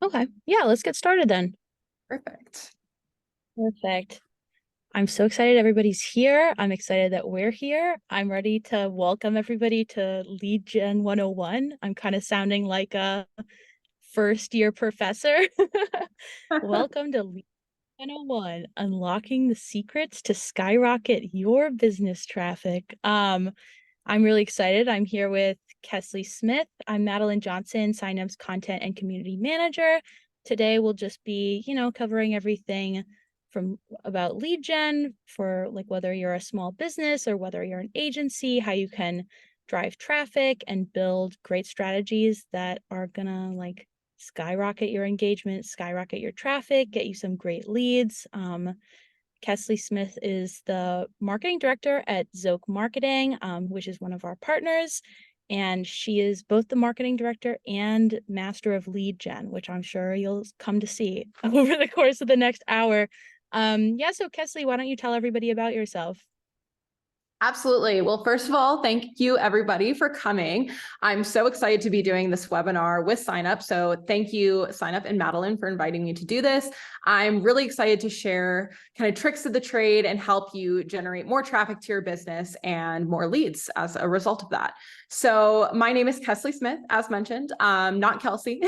Okay. Yeah, let's get started then. Perfect. Perfect. I'm so excited everybody's here. I'm excited that we're here. I'm ready to welcome everybody to Lead Gen 101. I'm kind of sounding like a first year professor. Welcome to Lead 101, unlocking the secrets to skyrocket your business traffic. I'm really excited. I'm here with Kesley Smith. I'm Madeline Johnson, Signup's content and community manager. Today we'll just be, covering everything from about lead gen for like whether you're a small business or whether you're an agency, how you can drive traffic and build great strategies that are gonna like skyrocket your engagement, skyrocket your traffic, get you some great leads. Kesley Smith is the marketing director at Zoke Marketing, which is one of our partners. And she is both the marketing director and master of lead gen, which I'm sure you'll come to see over the course of the next hour. Yeah, so Kesley, why don't you tell everybody about yourself? Absolutely. Well, first of all, thank you everybody for coming. I'm so excited to be doing this webinar with Signup. So thank you, Signup and Madeline, for inviting me to do this. I'm really excited to share kind of tricks of the trade and help you generate more traffic to your business and more leads as a result of that. So my name is Kesley Smith, as mentioned, not Kelsey.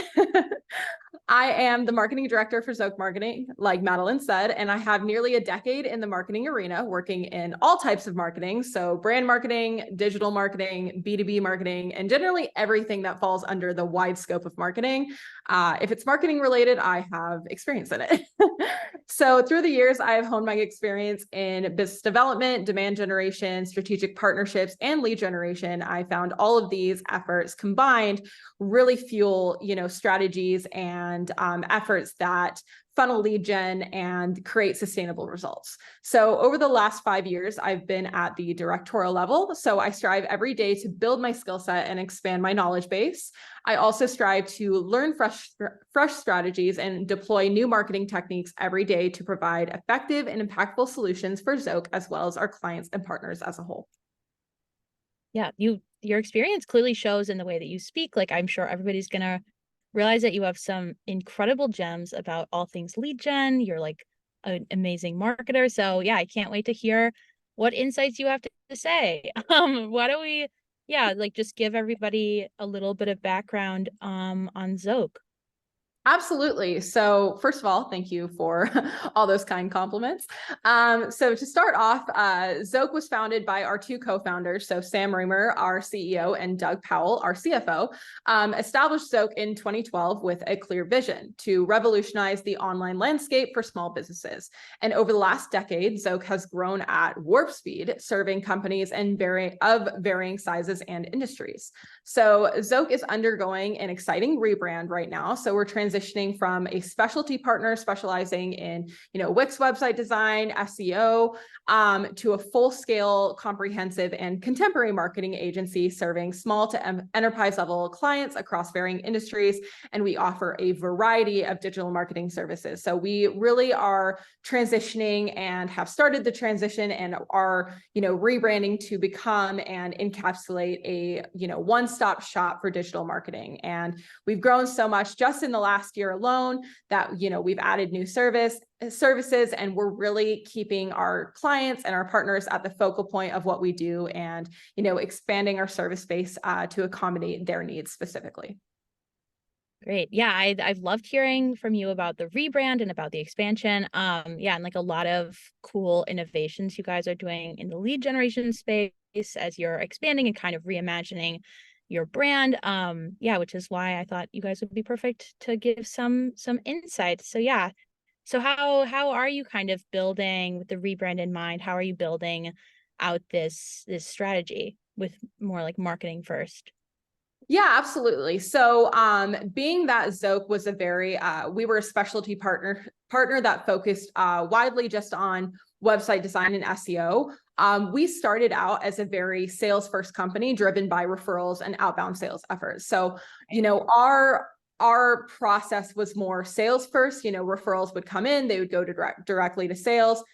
I am the marketing director for Zoek Marketing, like Madeline said, and I have nearly a decade in the marketing arena, working in all types of marketing. So brand marketing, digital marketing, B2B marketing, and generally everything that falls under the wide scope of marketing. If it's marketing related, I have experience in it. So through the years, I have honed my experience in business development, demand generation, strategic partnerships, and lead generation. I found all of these efforts combined really fuel, strategies and efforts that funnel lead gen and create sustainable results. So over the last 5 years, I've been at the directorial level. So I strive every day to build my skill set and expand my knowledge base. I also strive to learn fresh strategies and deploy new marketing techniques every day to provide effective and impactful solutions for Zoke, as well as our clients and partners as a whole. Yeah, your experience clearly shows in the way that you speak. Like I'm sure everybody's gonna realize that you have some incredible gems about all things lead gen. You're like an amazing marketer. So yeah, I can't wait to hear what insights you have to say. Why don't we, yeah, like just give everybody a little bit of background on Zoke. Absolutely. So first of all, thank you for all those kind compliments. So to start off, Zoke was founded by our two co-founders. So Sam Reamer, our CEO, and Doug Powell, our CFO, established Zoke in 2012 with a clear vision to revolutionize the online landscape for small businesses. And over the last decade, Zoke has grown at warp speed, serving companies of varying sizes and industries. So Zoke is undergoing an exciting rebrand right now. So we're transitioning from a specialty partner specializing in, Wix website design, SEO, to a full-scale, comprehensive, and contemporary marketing agency serving small to enterprise-level clients across varying industries. And we offer a variety of digital marketing services. So we really are transitioning and have started the transition and are, rebranding to become and encapsulate a, one-stop shop for digital marketing. And we've grown so much just in the last year alone that, we've added new services, and we're really keeping our clients and our partners at the focal point of what we do, and expanding our service base to accommodate their needs specifically. Great. Yeah, I've loved hearing from you about the rebrand and about the expansion. Yeah, and like a lot of cool innovations you guys are doing in the lead generation space as you're expanding and kind of reimagining your brand. Yeah, which is why I thought you guys would be perfect to give some insights. So yeah. So how are you kind of building with the rebrand in mind? How are you building out this strategy with more like marketing first? Yeah, absolutely. So being that Zoke was we were a specialty partner that focused widely just on website design and SEO. We started out as a very sales first company driven by referrals and outbound sales efforts. So, our process was more sales first. Referrals would come in, they would go directly to sales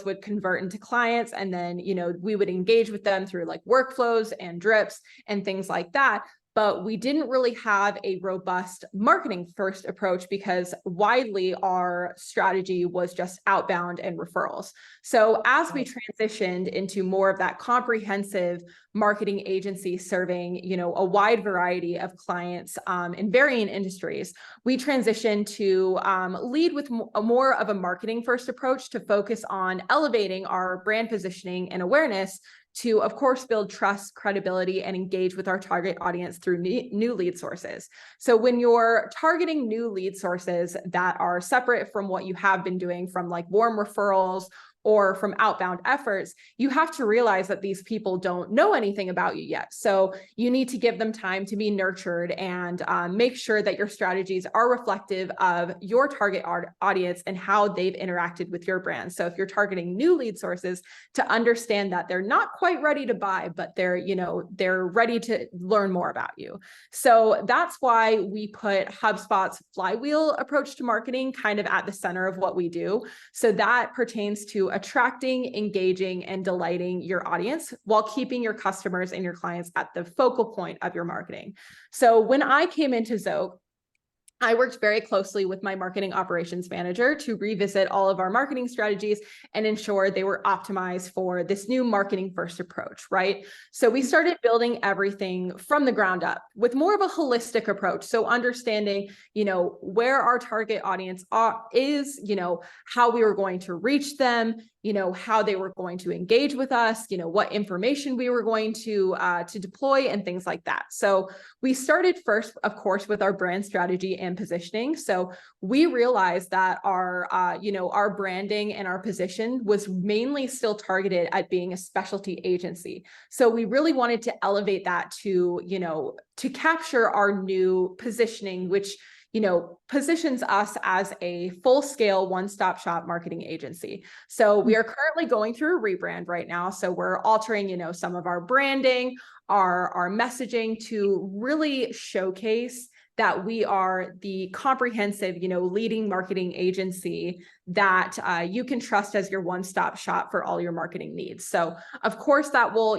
would convert into clients, and then we would engage with them through like workflows and drips and things like that. but we didn't really have a robust marketing first approach because widely our strategy was just outbound and referrals. So as we transitioned into more of that comprehensive marketing agency serving, a wide variety of clients in varying industries, we transitioned to lead with more of a marketing first approach to focus on elevating our brand positioning and awareness to, of course, build trust, credibility, and engage with our target audience through new lead sources. So when you're targeting new lead sources that are separate from what you have been doing from like warm referrals or from outbound efforts, you have to realize that these people don't know anything about you yet. So you need to give them time to be nurtured and make sure that your strategies are reflective of your target audience and how they've interacted with your brand. So if you're targeting new lead sources, to understand that they're not quite ready to buy, but they're ready to learn more about you. So that's why we put HubSpot's flywheel approach to marketing kind of at the center of what we do. So that pertains to attracting, engaging, and delighting your audience while keeping your customers and your clients at the focal point of your marketing. So when I came into Zoek, I worked very closely with my marketing operations manager to revisit all of our marketing strategies and ensure they were optimized for this new marketing first approach, right? So we started building everything from the ground up with more of a holistic approach. So understanding, where our target audience is, how we were going to reach them, how they were going to engage with us, what information we were going to deploy and things like that. So we started first, of course, with our brand strategy and positioning. So we realized that our branding and our position was mainly still targeted at being a specialty agency. So we really wanted to elevate that to capture our new positioning, which positions us as a full-scale one-stop shop marketing agency. So we are currently going through a rebrand right now. So we're altering, some of our branding, our messaging to really showcase that we are the comprehensive, leading marketing agency that you can trust as your one-stop shop for all your marketing needs. So of course that will,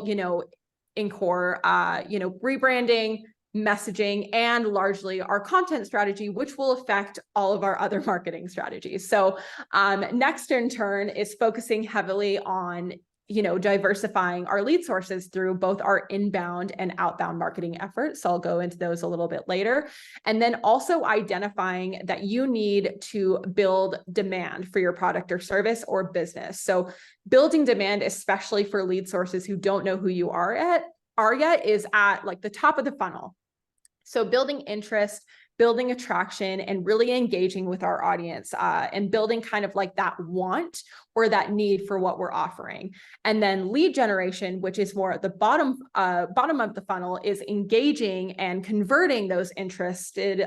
incur, rebranding, messaging, and largely our content strategy, which will affect all of our other marketing strategies. So next in turn is focusing heavily on diversifying our lead sources through both our inbound and outbound marketing efforts. So I'll go into those a little bit later. And then also identifying that you need to build demand for your product or service or business. So building demand, especially for lead sources who don't know who you are yet, is at like the top of the funnel. So building interest, building attraction, and really engaging with our audience and building kind of like that want or that need for what we're offering. And then lead generation, which is more at the bottom of the funnel, is engaging and converting those interested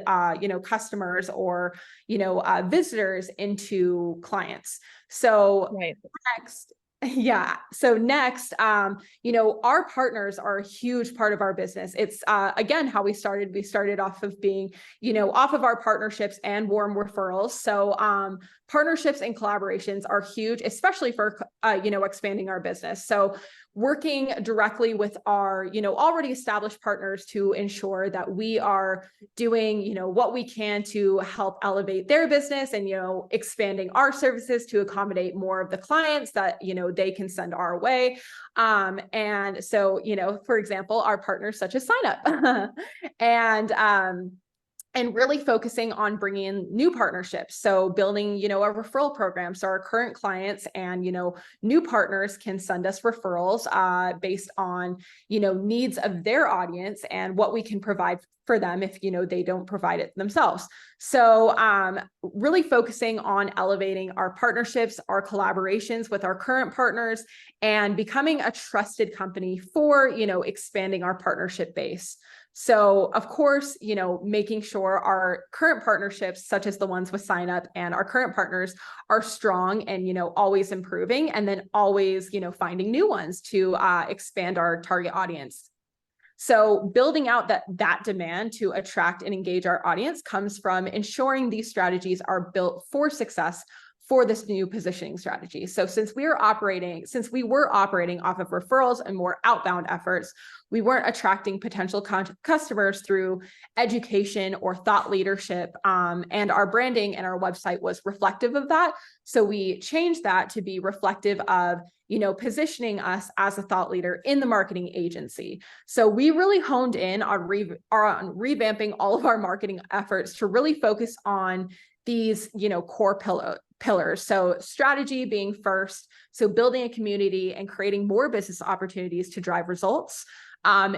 customers or visitors into clients. So Right. next. Yeah. So next, our partners are a huge part of our business. It's, again, how we started. We started off of being, off of our partnerships and warm referrals. So partnerships and collaborations are huge, especially for, expanding our business. So working directly with our, already established partners to ensure that we are doing, what we can to help elevate their business and, expanding our services to accommodate more of the clients that, they can send our way. And so, for example, our partners such as SignUp and really focusing on bringing in new partnerships. So building, a referral program. So our current clients and, new partners can send us referrals based on, needs of their audience and what we can provide for them if, they don't provide it themselves. So really focusing on elevating our partnerships, our collaborations with our current partners, and becoming a trusted company for, expanding our partnership base. So of course, making sure our current partnerships, such as the ones with SignUp and our current partners, are strong and, always improving, and then always, finding new ones to expand our target audience. So building out that demand to attract and engage our audience comes from ensuring these strategies are built for success for this new positioning strategy. So since we were operating off of referrals and more outbound efforts, we weren't attracting potential customers through education or thought leadership. And our branding and our website was reflective of that. So we changed that to be reflective of, positioning us as a thought leader in the marketing agency. So we really honed in on revamping all of our marketing efforts to really focus on these, core pillars. So strategy being first, so building a community and creating more business opportunities to drive results.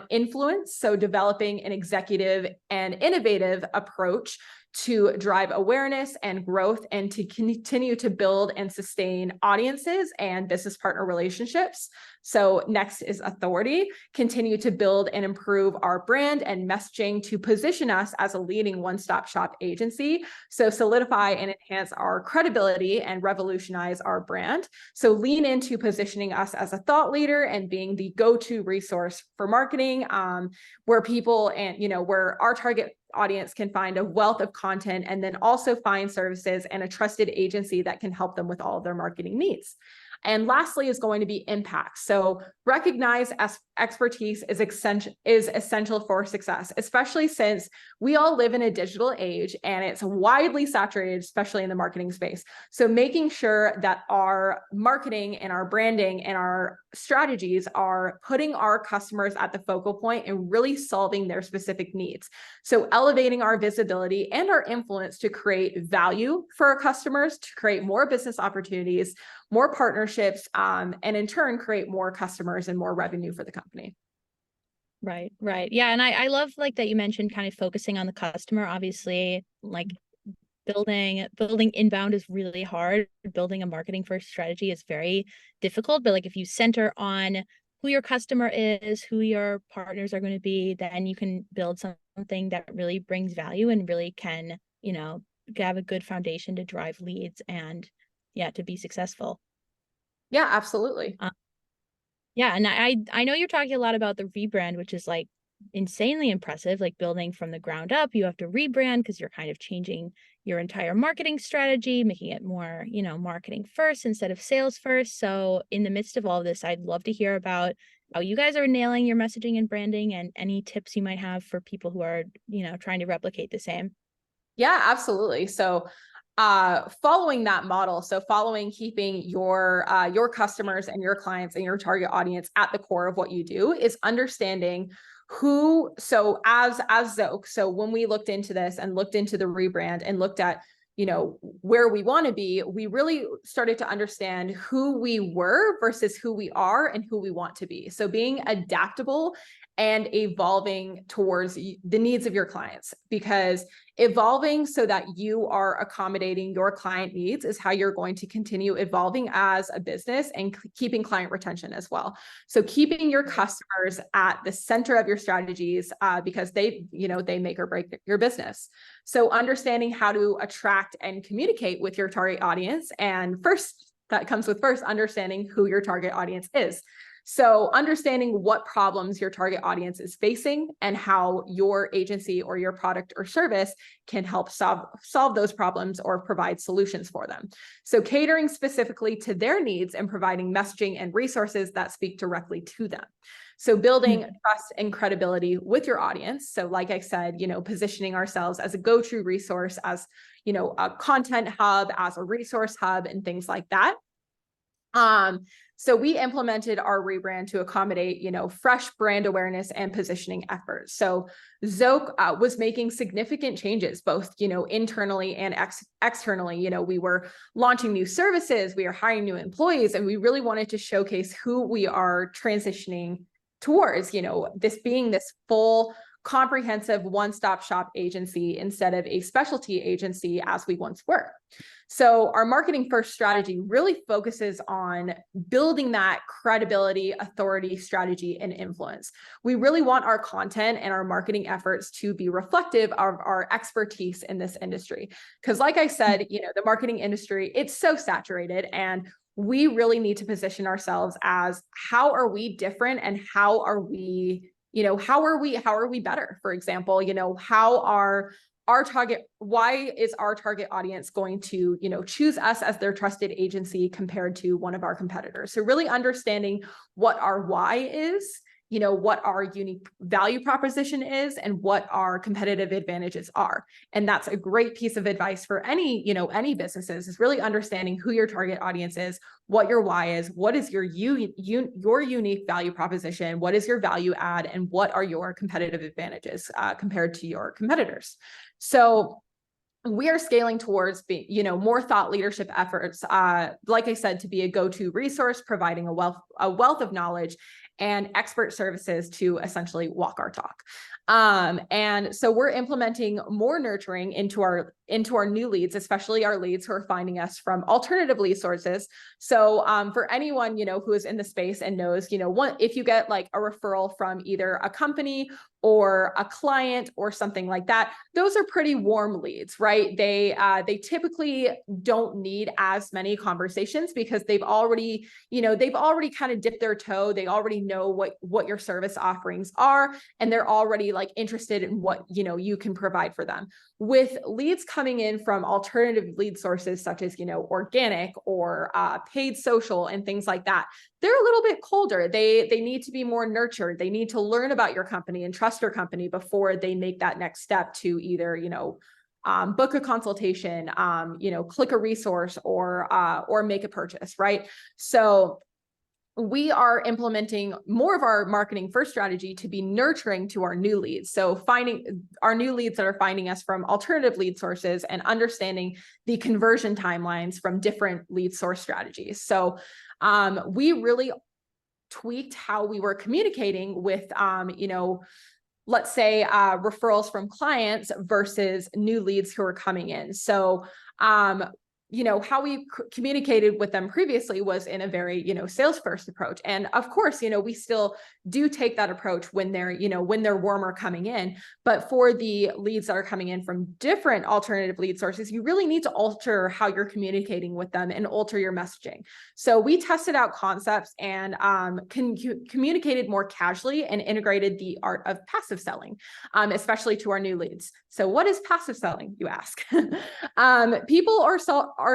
Influence, so developing an executive and innovative approach to drive awareness and growth and to continue to build and sustain audiences and business partner relationships. So next is authority, continue to build and improve our brand and messaging to position us as a leading one-stop shop agency. So solidify and enhance our credibility and revolutionize our brand. So lean into positioning us as a thought leader and being the go-to resource for marketing, where people and, where our target audience can find a wealth of content and then also find services and a trusted agency that can help them with all of their marketing needs. And lastly is going to be impact. So recognize expertise is essential for success, especially since we all live in a digital age and it's widely saturated, especially in the marketing space. So making sure that our marketing and our branding and our strategies are putting our customers at the focal point and really solving their specific needs. So elevating our visibility and our influence to create value for our customers, to create more business opportunities, more partnerships, and in turn create more customers and more revenue for the company. Right. Yeah. And I love like that you mentioned kind of focusing on the customer. Obviously, like building inbound is really hard. Building a marketing first strategy is very difficult. But like if you center on who your customer is, who your partners are going to be, then you can build something that really brings value and really can, have a good foundation to drive leads and to be successful. Yeah, absolutely. Yeah, and I know you're talking a lot about the rebrand, which is like insanely impressive, like building from the ground up. You have to rebrand because you're kind of changing your entire marketing strategy, making it more, marketing first instead of sales first. So in the midst of all of this, I'd love to hear about how you guys are nailing your messaging and branding and any tips you might have for people who are, trying to replicate the same. Yeah, absolutely. So following that model, so following keeping your customers and your clients and your target audience at the core of what you do is understanding who, so as ZOKE, so when we looked into this and looked into the rebrand and looked at, where we want to be, we really started to understand who we were versus who we are and who we want to be. So being adaptable and evolving towards the needs of your clients, because evolving so that you are accommodating your client needs is how you're going to continue evolving as a business and keeping client retention as well. So keeping your customers at the center of your strategies, because they make or break your business. So understanding how to attract and communicate with your target audience. And first, that comes with first understanding who your target audience is. So understanding what problems your target audience is facing and how your agency or your product or service can help solve those problems or provide solutions for them. So catering specifically to their needs and providing messaging and resources that speak directly to them. So building trust and credibility with your audience. So like I said, positioning ourselves as a go-to resource, as, a content hub, as a resource hub and things like that. So we implemented our rebrand to accommodate, fresh brand awareness and positioning efforts. So ZOKE was making significant changes, both, internally and externally. We were launching new services, we are hiring new employees, and we really wanted to showcase who we are transitioning towards, this being this full comprehensive one-stop shop agency instead of a specialty agency as we once were. So our marketing first strategy really focuses on building that credibility, authority, strategy, and influence. We really want our content and our marketing efforts to be reflective of our expertise in this industry. Because like I said, the marketing industry, it's so saturated, and we really need to position ourselves as how are we different and how are we how are we better? For example, how are why is our target audience going to, choose us as their trusted agency compared to one of our competitors? So really understanding what our why is, what our unique value proposition is, and what our competitive advantages are. And that's a great piece of advice for any businesses, is really understanding who your target audience is, what your why is, what is your unique value proposition, what is your value add, and what are your competitive advantages compared to your competitors. So we are scaling towards being, more thought leadership efforts, like I said, to be a go-to resource, providing a wealth of knowledge and expert services to essentially walk our talk. And so we're implementing more nurturing into our new leads, especially our leads who are finding us from alternative lead sources. So for anyone, who is in the space and knows, if you get like a referral from either a company or a client or something like that, those are pretty warm leads, right? They typically don't need as many conversations because they've already kind of dipped their toe. They already know what your service offerings are, and they're already like interested in what, you can provide for them. With leads coming in from alternative lead sources, such as, organic or paid social and things like that, they're a little bit colder. They need to be more nurtured. They need to learn about your company and trust your company before they make that next step to either, book a consultation, click a resource, or make a purchase, right? So we are implementing more of our marketing first strategy to be nurturing to our new leads. So finding our new leads that are finding us from alternative lead sources and understanding the conversion timelines from different lead source strategies. So we really tweaked how we were communicating with, let's say referrals from clients versus new leads who are coming in. So how we communicated with them previously was in a very, sales first approach. And of course, we still do take that approach when they're warmer coming in. But for the leads that are coming in from different alternative lead sources, you really need to alter how you're communicating with them and alter your messaging. So we tested out concepts and communicated more casually and integrated the art of passive selling, especially to our new leads. So what is passive selling, you ask? People are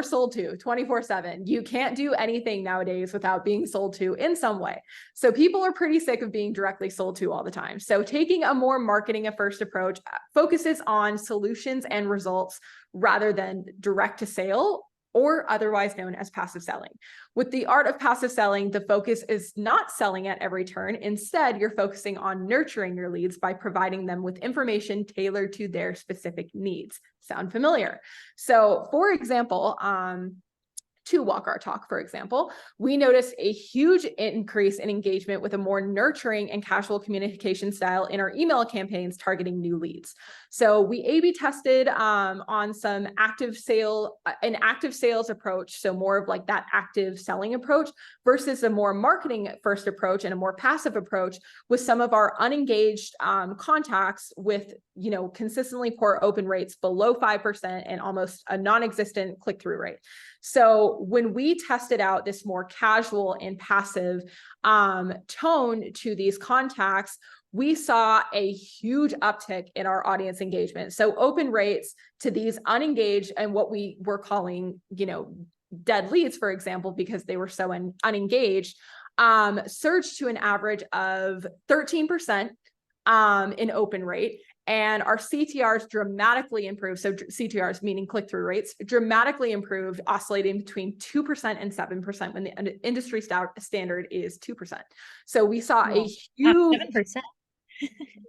sold to 24/7. You can't do anything nowadays without being sold to in some way. So people are pretty sick of being directly sold to all the time. So taking a more marketing first approach focuses on solutions and results rather than direct to sale, or otherwise known as passive selling. With the art of passive selling, the focus is not selling at every turn. Instead, you're focusing on nurturing your leads by providing them with information tailored to their specific needs. Sound familiar? So for example, to walk our talk, for example, we noticed a huge increase in engagement with a more nurturing and casual communication style in our email campaigns targeting new leads. So we A/B tested on an active sales approach, so more of like that active selling approach versus a more marketing first approach and a more passive approach with some of our unengaged contacts with consistently poor open rates below 5% and almost a non-existent click-through rate. So when we tested out this more casual and passive tone to these contacts, we saw a huge uptick in our audience engagement. So open rates to these unengaged and what we were calling, dead leads, for example, because they were so unengaged, surged to an average of 13% in open rate. And our CTRs dramatically improved. So CTRs meaning click-through rates dramatically improved, oscillating between 2% and 7% when the industry standard is 2%. So we saw a huge 7%.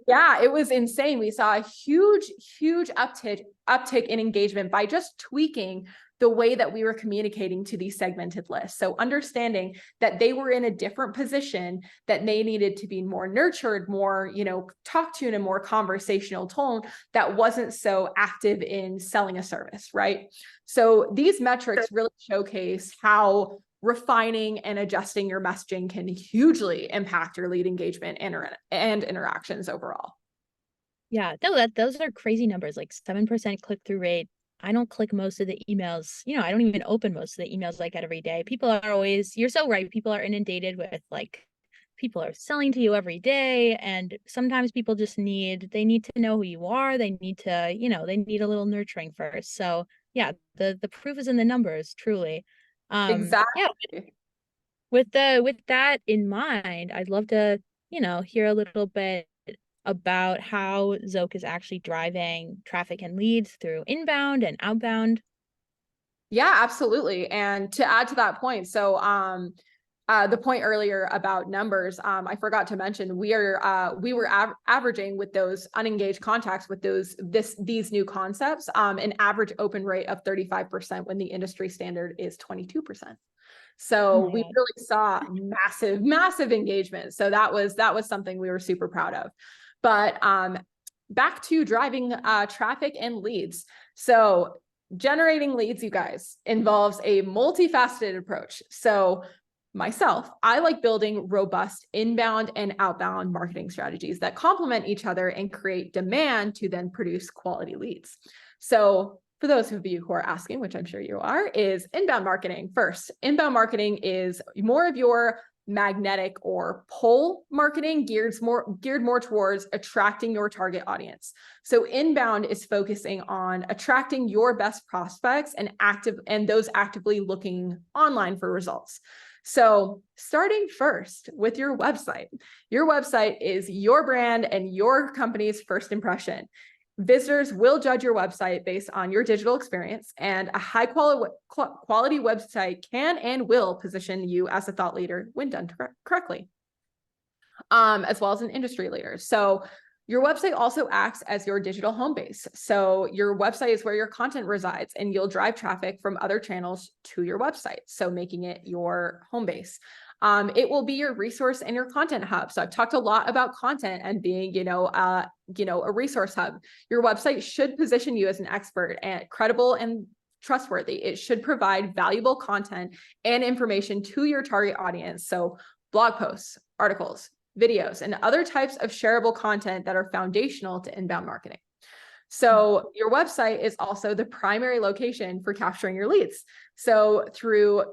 Yeah, it was insane. We saw a huge uptick in engagement by just tweaking the way that we were communicating to these segmented lists. So understanding that they were in a different position, that they needed to be more nurtured, more, talked to in a more conversational tone that wasn't so active in selling a service, right? So these metrics really showcase how refining and adjusting your messaging can hugely impact your lead engagement and interactions overall. Yeah, no, those are crazy numbers, like 7% click-through rate. I don't click most of the emails. I don't even open most of the emails I get every day. People are always, you're so right. People are inundated with like people are selling to you every day, and sometimes people just they need to know who you are. They need to, they need a little nurturing first. So yeah, the proof is in the numbers, truly. Yeah, Exactly. with that in mind, I'd love to, hear a little bit about how Zoke is actually driving traffic and leads through inbound and outbound. Yeah, absolutely. And to add to that point, so the point earlier about numbers, I forgot to mention we were averaging with those unengaged contacts with these new concepts, an average open rate of 35% when the industry standard is 22%. Oh So my we God. really saw massive engagement. So that was something we were super proud of. But back to driving traffic and leads. So generating leads, you guys, involves a multifaceted approach. So myself, I like building robust inbound and outbound marketing strategies that complement each other and create demand to then produce quality leads. So for those of you who are asking, which I'm sure you are, is inbound marketing first. Inbound marketing is more of your magnetic or pull marketing geared more towards attracting your target audience. So inbound is focusing on attracting your best prospects and those actively looking online for results. So starting first with your website. Your website is your brand and your company's first impression. Visitors will judge your website based on your digital experience, and a high quality website can and will position you as a thought leader when done correctly, as well as an industry leader. So your website also acts as your digital home base. So your website is where your content resides, and you'll drive traffic from other channels to your website, so making it your home base. It will be your resource and your content hub. So I've talked a lot about content and being, a resource hub. Your website should position you as an expert and credible and trustworthy. It should provide valuable content and information to your target audience. So blog posts, articles, videos, and other types of shareable content that are foundational to inbound marketing. So your website is also the primary location for capturing your leads. So through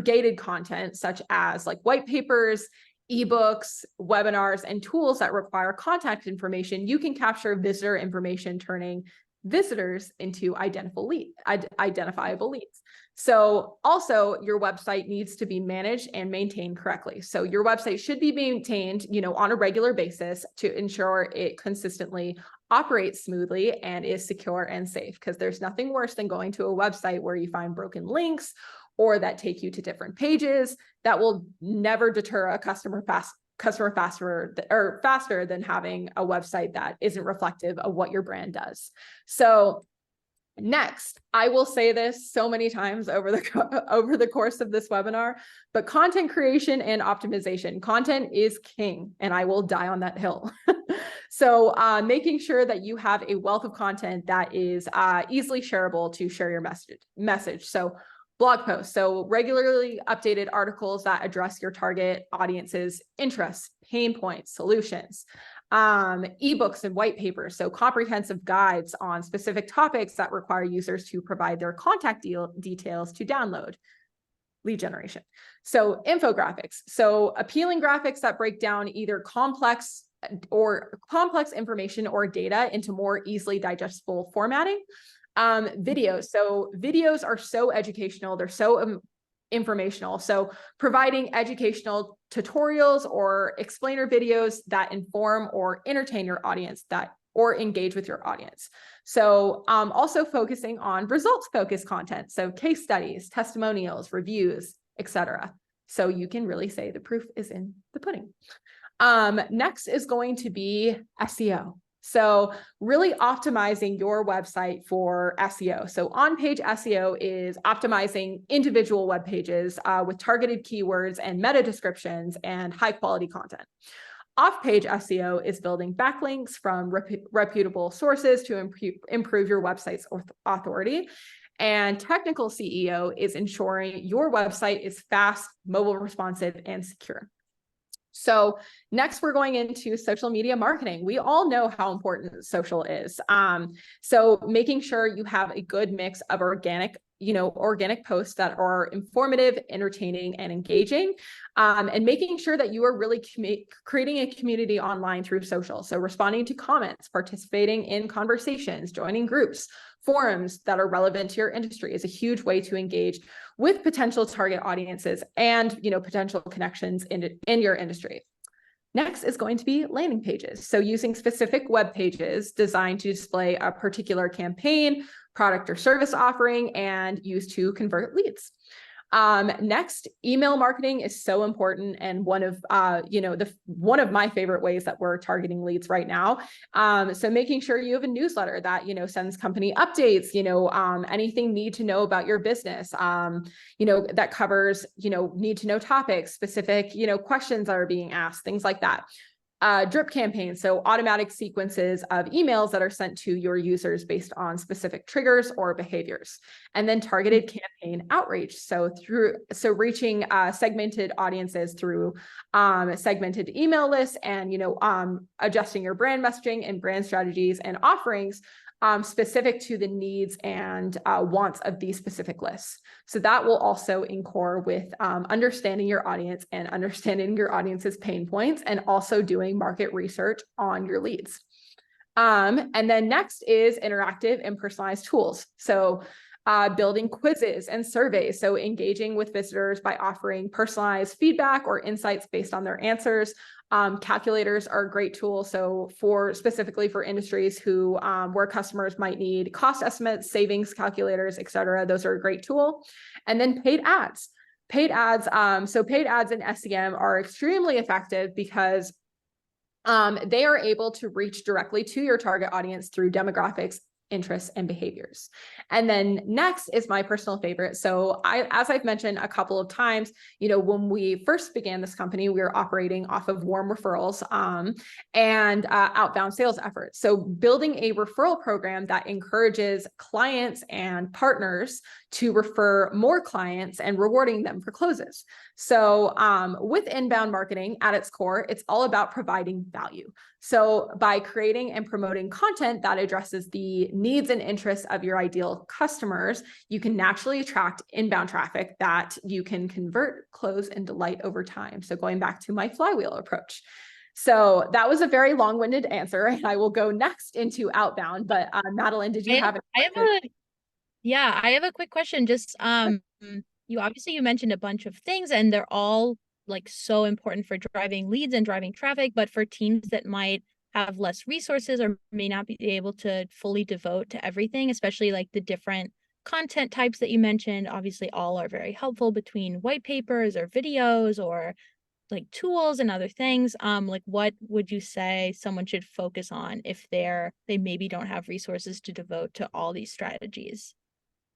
gated content, such as like white papers, ebooks, webinars, and tools that require contact information, you can capture visitor information, turning visitors into identifiable leads. So also your website needs to be managed and maintained correctly. So your website should be maintained, on a regular basis to ensure it consistently operates smoothly and is secure and safe, because there's nothing worse than going to a website where you find broken links or that take you to different pages. That will never deter a customer faster than having a website that isn't reflective of what your brand does. So next, I will say this so many times over the course of this webinar, but content creation and optimization. Content is king, and I will die on that hill. So making sure that you have a wealth of content that is easily shareable to share your message. So blog posts, so regularly updated articles that address your target audience's interests, pain points, solutions. Ebooks and white papers, so comprehensive guides on specific topics that require users to provide their contact details to download. Lead generation. So infographics, so appealing graphics that break down either complex information or data into more easily digestible formatting. Videos, so videos are so educational, they're so informational. So providing educational tutorials or explainer videos that inform or entertain your audience or engage with your audience. So also focusing on results-focused content. So case studies, testimonials, reviews, etc. So you can really say the proof is in the pudding. Next is going to be SEO. So really optimizing your website for SEO. So on-page SEO is optimizing individual web pages with targeted keywords and meta descriptions and high quality content. Off-page SEO is building backlinks from reputable sources to improve your website's authority. And technical SEO is ensuring your website is fast, mobile responsive, and secure. So next, we're going into social media marketing. We all know how important social is. So making sure you have a good mix of organic posts that are informative, entertaining, and engaging, and making sure that you are really creating a community online through social. So responding to comments, participating in conversations, joining groups, forums that are relevant to your industry is a huge way to engage with potential target audiences and potential connections in your industry. Next is going to be landing pages. So using specific web pages designed to display a particular campaign, product or service offering, and used to convert leads. Next, email marketing is so important, and one of my favorite ways that we're targeting leads right now. So making sure you have a newsletter that sends company updates, anything need to know about your business, that covers need to know topics, specific questions that are being asked, things like that. Drip campaigns, so automatic sequences of emails that are sent to your users based on specific triggers or behaviors. And then targeted campaign outreach, so reaching segmented audiences through segmented email lists, and adjusting your brand messaging and brand strategies and offerings specific to the needs and wants of these specific lists. So that will also encore with understanding your audience and understanding your audience's pain points, and also doing market research on your leads. And then next is interactive and personalized tools. So building quizzes and surveys. So engaging with visitors by offering personalized feedback or insights based on their answers. Calculators are a great tool. So specifically for industries where customers might need cost estimates, savings calculators, et cetera, those are a great tool. And then paid ads. So paid ads in SEM are extremely effective because they are able to reach directly to your target audience through demographics, interests, and behaviors. And then next is my personal favorite. So as I've mentioned a couple of times, when we first began this company, we were operating off of warm referrals and outbound sales efforts. So building a referral program that encourages clients and partners to refer more clients and rewarding them for closes. So with inbound marketing at its core, it's all about providing value. So by creating and promoting content that addresses the needs and interests of your ideal customers, you can naturally attract inbound traffic that you can convert, close, and delight over time. So going back to my flywheel approach. So that was a very long-winded answer, and I will go next into outbound. But Madeline, did you have I have a quick question. Just you mentioned a bunch of things, and they're all like so important for driving leads and driving traffic, but for teams that might have less resources or may not be able to fully devote to everything, especially like the different content types that you mentioned, obviously all are very helpful, between white papers or videos or like tools and other things. Like what would you say someone should focus on if they maybe don't have resources to devote to all these strategies?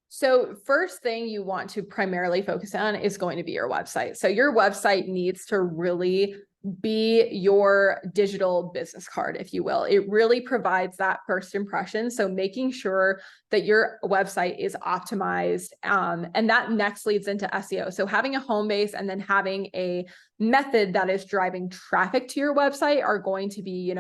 So first thing you want to primarily focus on is going to be your website. So your website needs to really be your digital business card, if you will. It really provides that first impression. So making sure that your website is optimized, and that next leads into SEO. So having a home base and then having a method that is driving traffic to your website are going to be,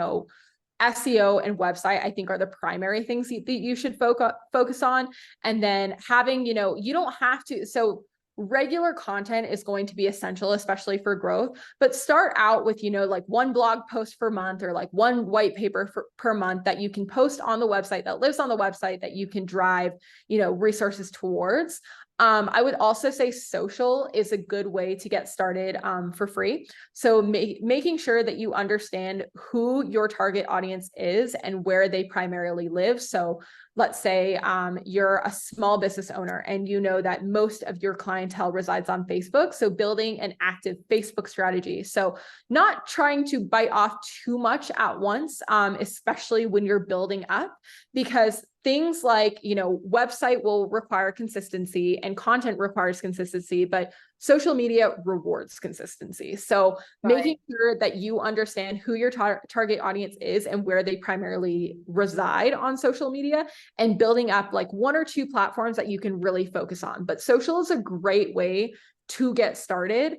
SEO and website, I think, are the primary things that you should focus on. And then having, you don't have to, so regular content is going to be essential, especially for growth, but start out with, like one blog post per month, or like one white paper per month that you can post on the website, that lives on the website, that you can drive, resources towards. I would also say social is a good way to get started for free. So making sure that you understand who your target audience is and where they primarily live. So let's say you're a small business owner and you know that most of your clientele resides on Facebook. So building an active Facebook strategy. So not trying to bite off too much at once, especially when you're building up, because things like, website will require consistency and content requires consistency, but social media rewards consistency. So making sure that you understand who your target audience is and where they primarily reside on social media, and building up like one or two platforms that you can really focus on. But social is a great way to get started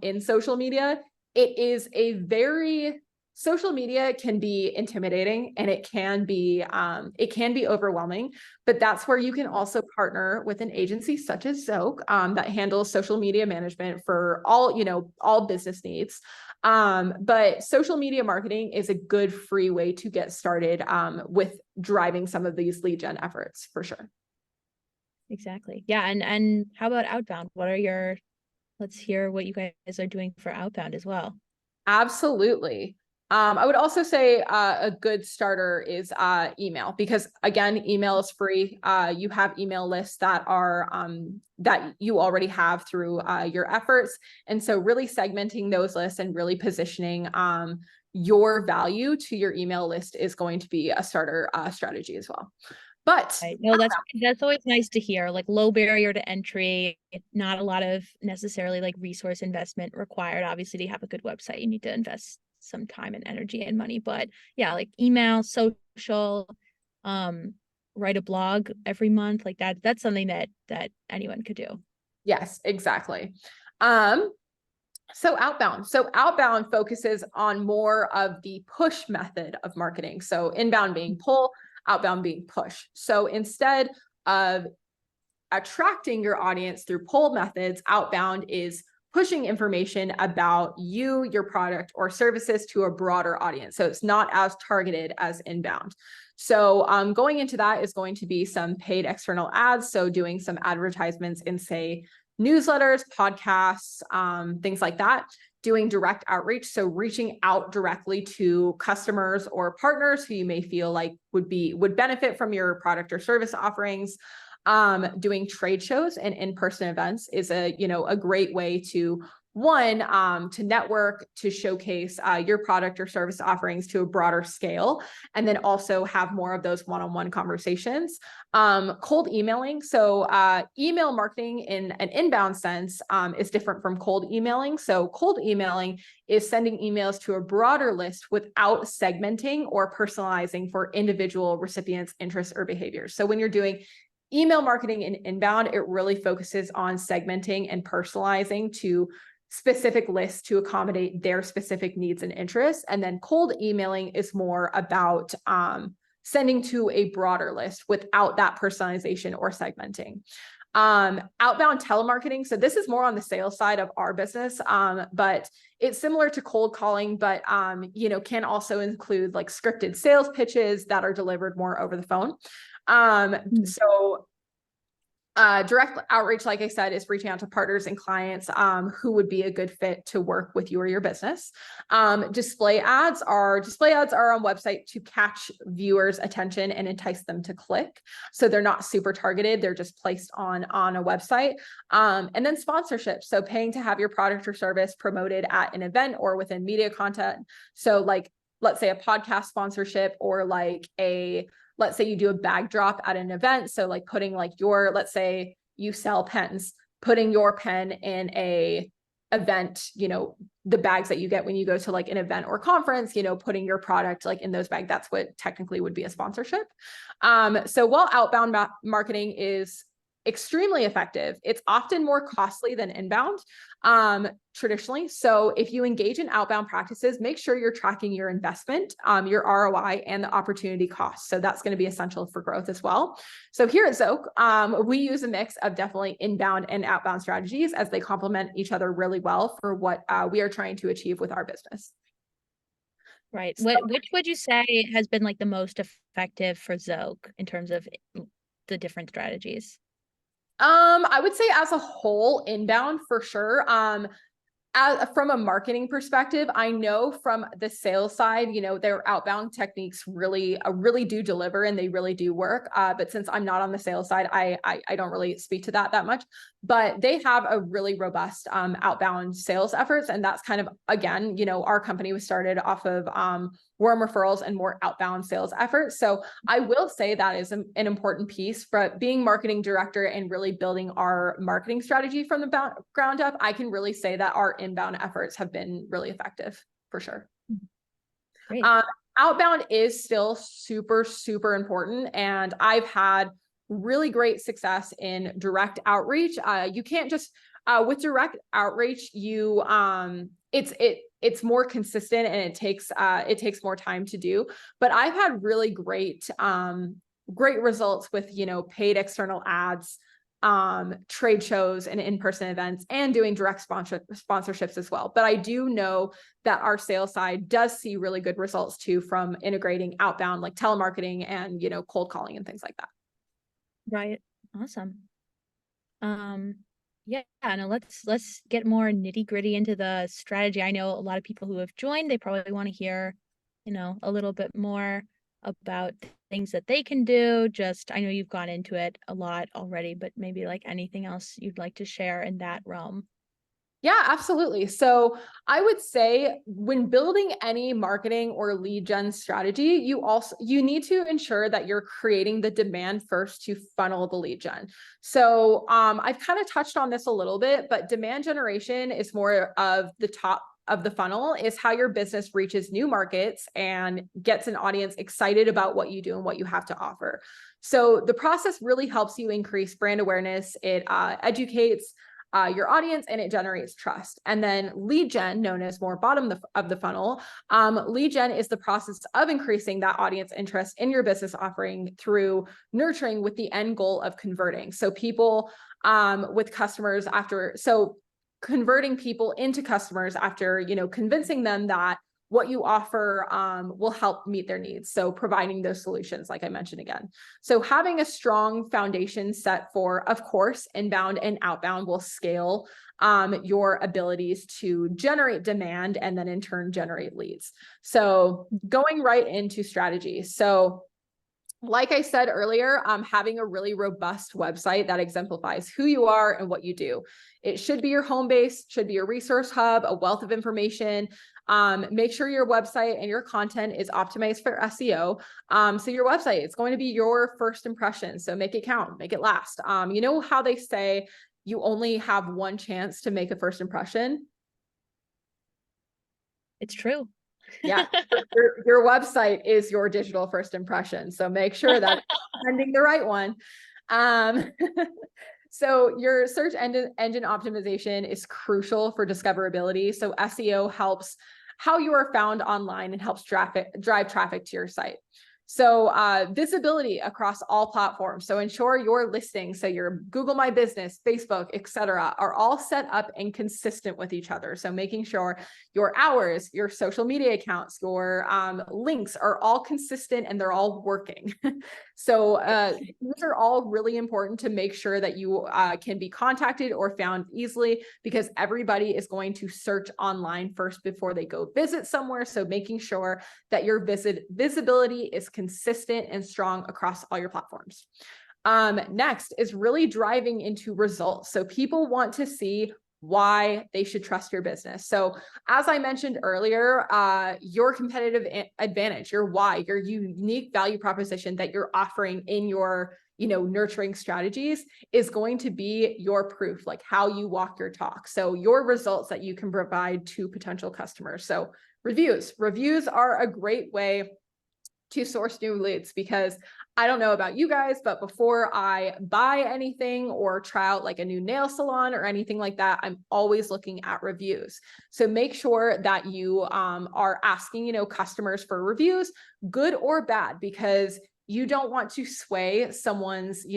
in social media. it is a very, social media can be intimidating and it can be overwhelming, but that's where you can also partner with an agency such as Zoke that handles social media management for all business needs. But social media marketing is a good free way to get started with driving some of these lead gen efforts for sure. Exactly. Yeah. And how about outbound? Let's hear what you guys are doing for outbound as well. Absolutely. I would also say a good starter is email, because again, email is free. You have email lists that are that you already have through your efforts. And so really segmenting those lists and really positioning your value to your email list is going to be a starter strategy as well. But Right. No, that's always nice to hear. Like low barrier to entry, not a lot of necessarily like resource investment required. Obviously, to have a good website, you need to invest some time and energy and money. But yeah, like email, social, write a blog every month, like that's something that anyone could do. yes, exactly. So outbound focuses on more of the push method of marketing. So inbound being pull, outbound being push. So instead of attracting your audience through pull methods, outbound is pushing information about you, your product, or services to a broader audience. So it's not as targeted as inbound. So going into that is going to be some paid external ads. So doing some advertisements in, say, newsletters, podcasts, things like that. Doing direct outreach, so reaching out directly to customers or partners who you may feel like would benefit from your product or service offerings. Doing trade shows and in-person events is a great way to to network, to showcase your product or service offerings to a broader scale, and then also have more of those one-on-one conversations. Cold emailing. So email marketing in an inbound sense is different from cold emailing. So cold emailing is sending emails to a broader list without segmenting or personalizing for individual recipients' interests or behaviors. So when you're doing email marketing in inbound, it really focuses on segmenting and personalizing to specific lists to accommodate their specific needs and interests. And then cold emailing is more about sending to a broader list without that personalization or segmenting. Outbound telemarketing. So this is more on the sales side of our business, but it's similar to cold calling, but can also include like scripted sales pitches that are delivered more over the phone. So direct outreach, like I said, is reaching out to partners and clients who would be a good fit to work with you or your business. Display ads are on website to catch viewers' attention and entice them to click. So they're not super targeted. They're just placed on a website. And then sponsorship. So paying to have your product or service promoted at an event or within media content. So like, let's say a podcast sponsorship, or like let's say you do a bag drop at an event. So like putting like let's say you sell pens, putting your pen in a event, the bags that you get when you go to like an event or conference, putting your product like in those bags, that's what technically would be a sponsorship. So while outbound marketing is extremely effective, it's often more costly than inbound traditionally. So if you engage in outbound practices, make sure you're tracking your investment, your ROI, and the opportunity cost. So that's going to be essential for growth as well. So here at Zoke, we use a mix of definitely inbound and outbound strategies, as they complement each other really well for what we are trying to achieve with our business. Right. Which would you say has been like the most effective for Zoke in terms of the different strategies? I would say as a whole, inbound for sure. From a marketing perspective, I know from the sales side, their outbound techniques really do deliver, and they really do work. But since I'm not on the sales side, I don't really speak to that much. But they have a really robust outbound sales efforts, and that's kind of, again, our company was started off of warm referrals and more outbound sales efforts. So I will say that is an important piece. But being marketing director and really building our marketing strategy from the ground up, I can really say that our inbound efforts have been really effective for sure. Great. Outbound is still super, super important. And I've had really great success in direct outreach. You can't just, with direct outreach, it's more consistent and it takes more time to do. But I've had really great results with, paid external ads, trade shows and in-person events, and doing direct sponsorships as well. But I do know that our sales side does see really good results too from integrating outbound, like telemarketing and, cold calling and things like that. Right. Awesome. Yeah, no, let's get more nitty-gritty into the strategy. I know a lot of people who have joined, they probably want to hear, a little bit more about things that they can do. I know you've gone into it a lot already, but maybe like anything else you'd like to share in that realm. Yeah, absolutely. So I would say when building any marketing or lead gen strategy, you need to ensure that you're creating the demand first to funnel the lead gen. So I've kind of touched on this a little bit, but demand generation is more of the top of the funnel, is how your business reaches new markets and gets an audience excited about what you do and what you have to offer. So the process really helps you increase brand awareness. It educates your audience, and it generates trust. And then lead gen, known as more bottom of the funnel, lead gen is the process of increasing that audience interest in your business offering through nurturing with the end goal of converting. So people with customers converting people into customers after, convincing them that what you offer will help meet their needs. So providing those solutions, like I mentioned again. So having a strong foundation set for, of course, inbound and outbound will scale your abilities to generate demand and then in turn generate leads. So going right into strategy. So like I said earlier, having a really robust website that exemplifies who you are and what you do. It should be your home base, should be a resource hub, a wealth of information. Make sure your website and your content is optimized for SEO. So your website, it's going to be your first impression. So make it count, make it last. You know how they say you only have one chance to make a first impression? It's true. Yeah, your website is your digital first impression. So make sure that you're sending the right one. So your search engine optimization is crucial for discoverability. So SEO helps how you are found online and helps drive traffic to your site. So visibility across all platforms. So ensure your listings, so your Google My Business, Facebook, etc., are all set up and consistent with each other. So making sure your hours, your social media accounts, your links are all consistent and they're all working. So these are all really important to make sure that you can be contacted or found easily, because everybody is going to search online first before they go visit somewhere. So making sure that your visibility is consistent and strong across all your platforms. Next is really driving into results. So people want to see why they should trust your business. So as I mentioned earlier, your competitive advantage, your why, your unique value proposition that you're offering in your nurturing strategies is going to be your proof, like how you walk your talk. So your results that you can provide to potential customers. So reviews are a great way to source new leads, because I don't know about you guys, but before I buy anything or try out like a new nail salon or anything like that, I'm always looking at reviews. So make sure that you are asking, customers for reviews, good or bad, because you don't want to sway someone's,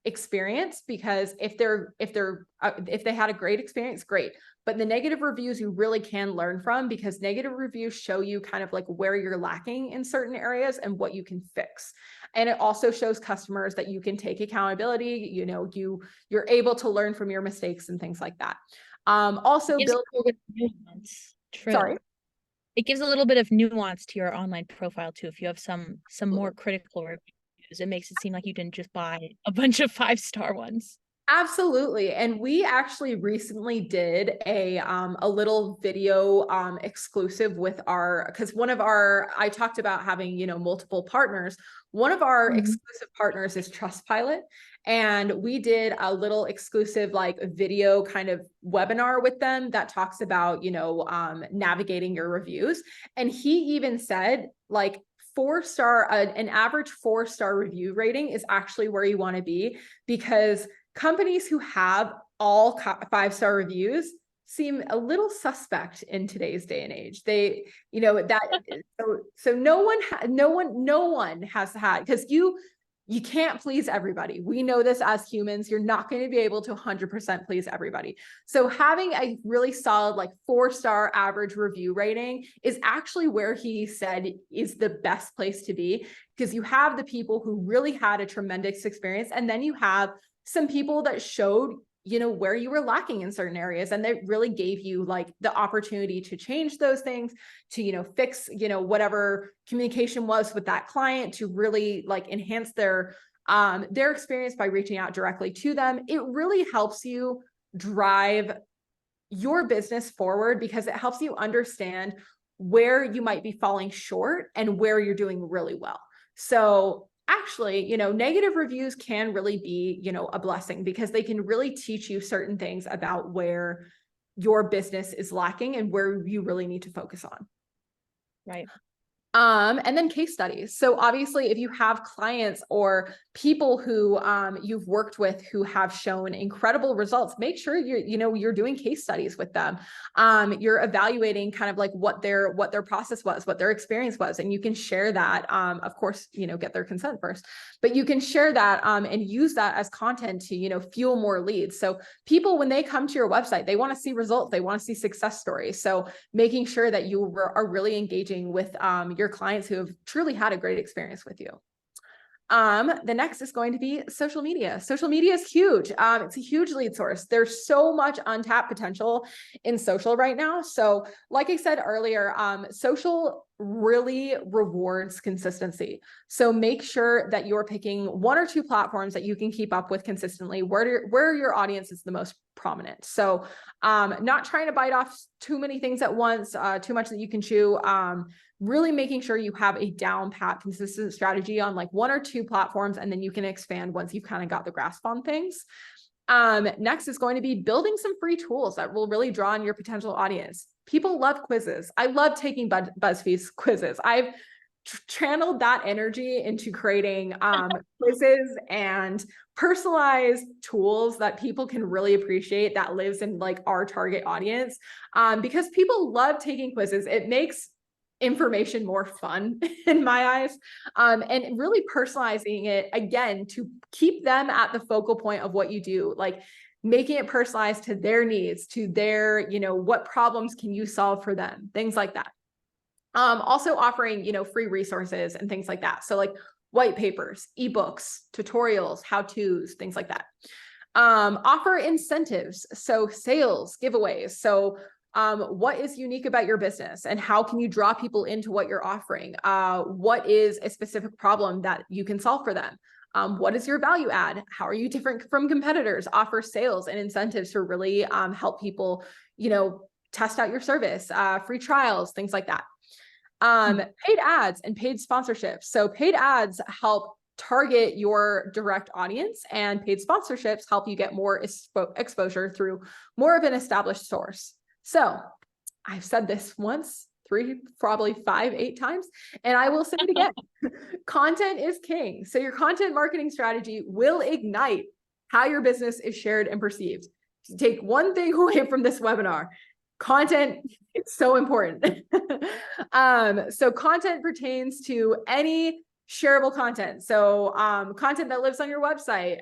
experience, because if they had a great experience, great. But the negative reviews you really can learn from, because negative reviews show you kind of like where you're lacking in certain areas and what you can fix. And it also shows customers that you can take accountability, you're able to learn from your mistakes and things like that. Also build nuance. True. Sorry. It gives a little bit of nuance to your online profile too. If you have some more critical reviews, it makes it seem like you didn't just buy a bunch of 5-star ones. Absolutely. And we actually recently did a little video exclusive with because I talked about having, multiple partners. One of our exclusive partners is Trustpilot. And we did a little exclusive like video kind of webinar with them that talks about, navigating your reviews. And he even said like 4-star, an average 4-star review rating is actually where you want to be, because companies who have all 5-star reviews seem a little suspect in today's day and age. They, you know, that so no one has had, because you can't please everybody. We know this as humans. You're not going to be able to 100% please everybody. So having a really solid, like 4-star average review rating is actually where he said is the best place to be, because you have the people who really had a tremendous experience. And then you have some people that showed, you know, where you were lacking in certain areas, and they really gave you like the opportunity to change those things, to, you know, fix, you know, whatever communication was with that client, to really like enhance their experience by reaching out directly to them. It really helps you drive your business forward, because it helps you understand where you might be falling short and where you're doing really well. So actually, you know, negative reviews can really be, you know, a blessing, because they can really teach you certain things about where your business is lacking and where you really need to focus on. Right. And then case studies. So obviously, if you have clients or people who you've worked with who have shown incredible results, make sure you're doing case studies with them. You're evaluating kind of like what their process was, what their experience was, and you can share that. Of course, you know, get their consent first, but you can share that and use that as content to, you know, fuel more leads. So people, when they come to your website, they want to see results, they want to see success stories. So making sure that you are really engaging with your clients who have truly had a great experience with you. The next is going to be social media. Social media is huge. It's a huge lead source. There's so much untapped potential in social right now. So like I said earlier, social really rewards consistency. So make sure that you're picking 1 or 2 platforms that you can keep up with consistently, where your audience is the most prominent. So not trying to bite off too many things at once, too much that you can chew. Really making sure you have a down pat, consistent strategy on like 1 or 2 platforms, and then you can expand once you've kind of got the grasp on things. Next is going to be building some free tools that will really draw in your potential audience. People love quizzes. I love taking BuzzFeed's quizzes. I've channeled that energy into creating quizzes and personalized tools that people can really appreciate, that lives in like our target audience, because people love taking quizzes. It makes information more fun in my eyes, and really personalizing it again to keep them at the focal point of what you do, like making it personalized to their needs, to their, you know, what problems can you solve for them, things like that. Also offering, you know, free resources and things like that. So like white papers, ebooks, tutorials, how-tos, things like that. Offer incentives, so sales, giveaways. So what is unique about your business and how can you draw people into what you're offering? What is a specific problem that you can solve for them? What is your value add? How are you different from competitors? Offer sales and incentives to really help people, you know, test out your service, free trials, things like that. Paid ads and paid sponsorships. So paid ads help target your direct audience, and paid sponsorships help you get more exposure through more of an established source. So I've said this once, 3, probably 5, 8 times, and I will say it again. Content is king. So your content marketing strategy will ignite how your business is shared and perceived. To take one thing away from this webinar, content is so important. So content pertains to any shareable content. So content that lives on your website,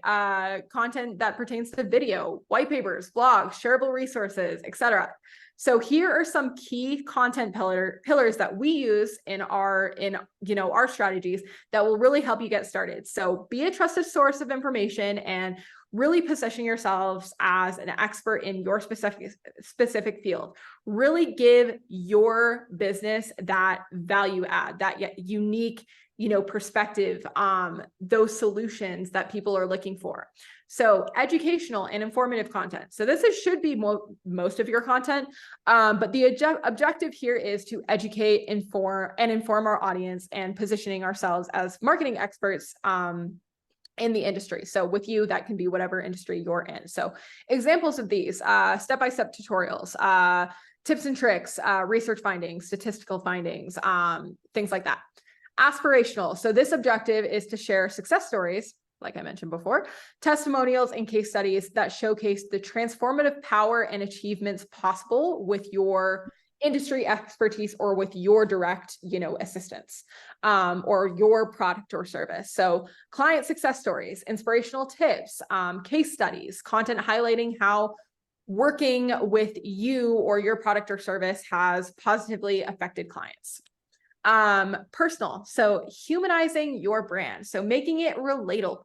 content that pertains to video, white papers, blogs, shareable resources, etc. So here are some key content pillars that we use in our strategies that will really help you get started. So be a trusted source of information and really position yourselves as an expert in your specific field. Really give your business that value add, that unique, you know, perspective, those solutions that people are looking for. So educational and informative content. So this should be most of your content, but the objective here is to educate, inform our audience, and positioning ourselves as marketing experts in the industry. So with you, that can be whatever industry you're in. So examples of these, step-by-step tutorials, tips and tricks, research findings, statistical findings, things like that. Aspirational. So this objective is to share success stories like I mentioned before, testimonials and case studies that showcase the transformative power and achievements possible with your industry expertise or with your direct, assistance, or your product or service. So client success stories, inspirational tips, case studies, content highlighting how working with you or your product or service has positively affected clients. Personal, so humanizing your brand, so making it relatable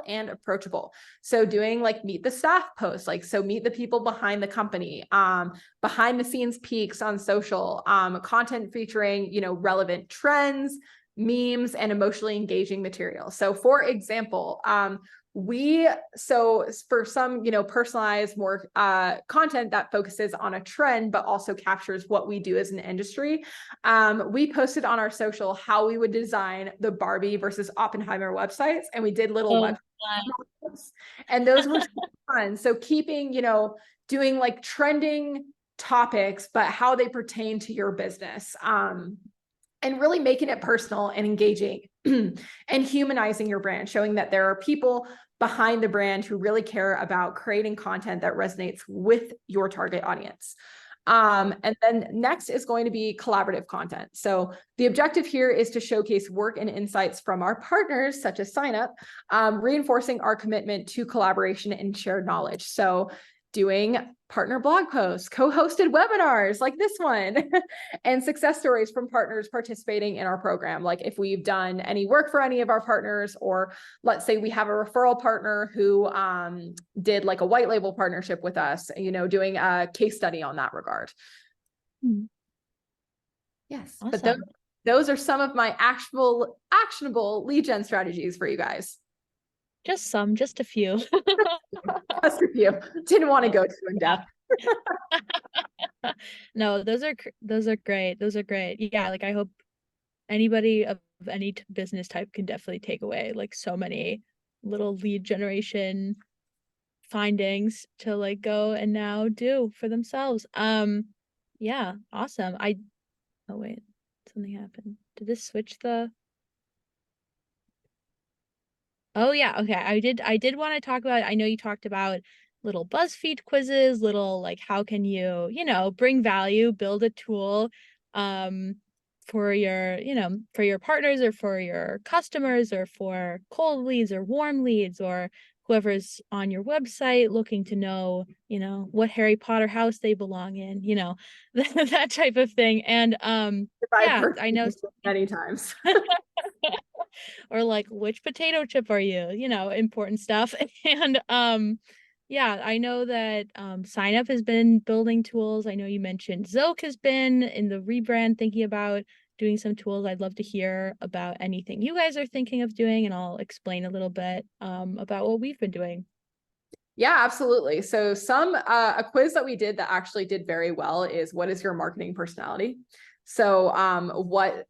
and approachable. So doing like meet the staff posts, like, so meet the people behind the company, behind the scenes peaks on social, content featuring, relevant trends, memes, and emotionally engaging material. So for example, so for some, personalized more content that focuses on a trend, but also captures what we do as an industry. We posted on our social how we would design the Barbie versus Oppenheimer websites, and we did little websites, and those were fun. So keeping, doing like trending topics, but how they pertain to your business. And really making it personal and engaging and humanizing your brand, showing that there are people behind the brand who really care about creating content that resonates with your target audience. And then next is going to be collaborative content. So the objective here is to showcase work and insights from our partners, such as SignUp, reinforcing our commitment to collaboration and shared knowledge. So doing partner blog posts, co-hosted webinars like this one, and success stories from partners participating in our program. Like if we've done any work for any of our partners, or let's say we have a referral partner who did like a white label partnership with us, doing a case study on that regard. Yes, awesome. But those are some of my actionable lead gen strategies for you guys. Just a few. Just a few. Didn't want to go too in depth. No, those are great. Those are great. Yeah, like I hope anybody of any business type can definitely take away like so many little lead generation findings to like go and now do for themselves. Yeah, awesome. Oh wait, something happened. Did this switch the Oh yeah, okay. I did want to talk about, I know you talked about little BuzzFeed quizzes, little like how can you, bring value, build a tool for your, for your partners or for your customers or for cold leads or warm leads or whoever's on your website looking to know, what Harry Potter house they belong in, that type of thing. And yeah, I know many times. Or like which potato chip are you, important stuff. And yeah, I know that SignUp has been building tools. I know you mentioned Zoek has been in the rebrand thinking about doing some tools. I'd love to hear about anything you guys are thinking of doing, and I'll explain a little bit about what we've been doing. Yeah, absolutely. So a quiz that we did that actually did very well is, what is your marketing personality? So what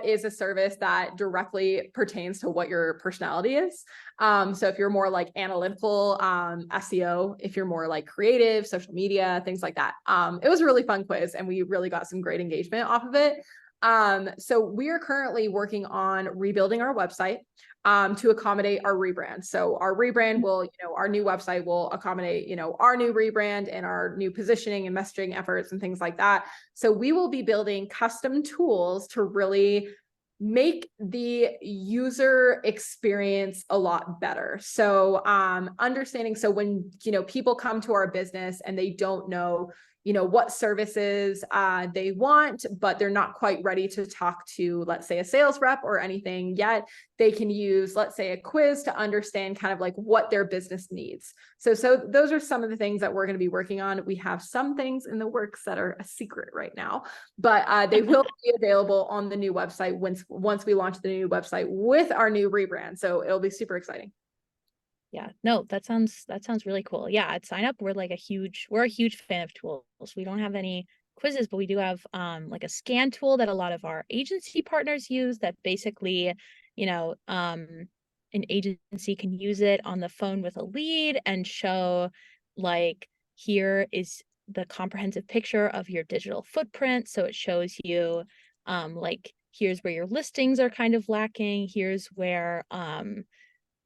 is a service that directly pertains to what your personality is? So if you're more like analytical, SEO, if you're more like creative, social media, things like that. It was a really fun quiz and we really got some great engagement off of it. So we are currently working on rebuilding our website to accommodate our rebrand. So our rebrand will, our new website will accommodate, our new rebrand and our new positioning and messaging efforts and things like that. So we will be building custom tools to really make the user experience a lot better. So understanding, so when, people come to our business and they don't know, what services they want, but they're not quite ready to talk to, let's say, a sales rep or anything yet, they can use, let's say, a quiz to understand kind of like what their business needs. So those are some of the things that we're going to be working on. We have some things in the works that are a secret right now, but they will be available on the new website once we launch the new website with our new rebrand. So it'll be super exciting. Yeah, no, that sounds really cool. Yeah, at SignUp, we're a huge fan of tools. We don't have any quizzes, but we do have like a scan tool that a lot of our agency partners use that basically, an agency can use it on the phone with a lead and show like, here is the comprehensive picture of your digital footprint. So it shows you like, here's where your listings are kind of lacking. Here's where,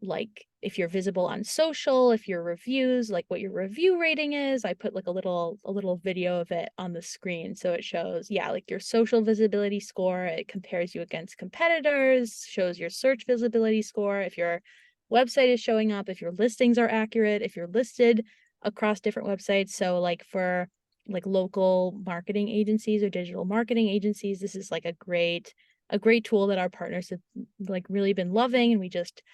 like if you're visible on social, if your reviews, like what your review rating is. I put like a little video of it on the screen. So it shows, yeah, like your social visibility score. It compares you against competitors, shows your search visibility score. If your website is showing up, if your listings are accurate, if you're listed across different websites. So like for like local marketing agencies or digital marketing agencies, this is like a great tool that our partners have like really been loving. And we just,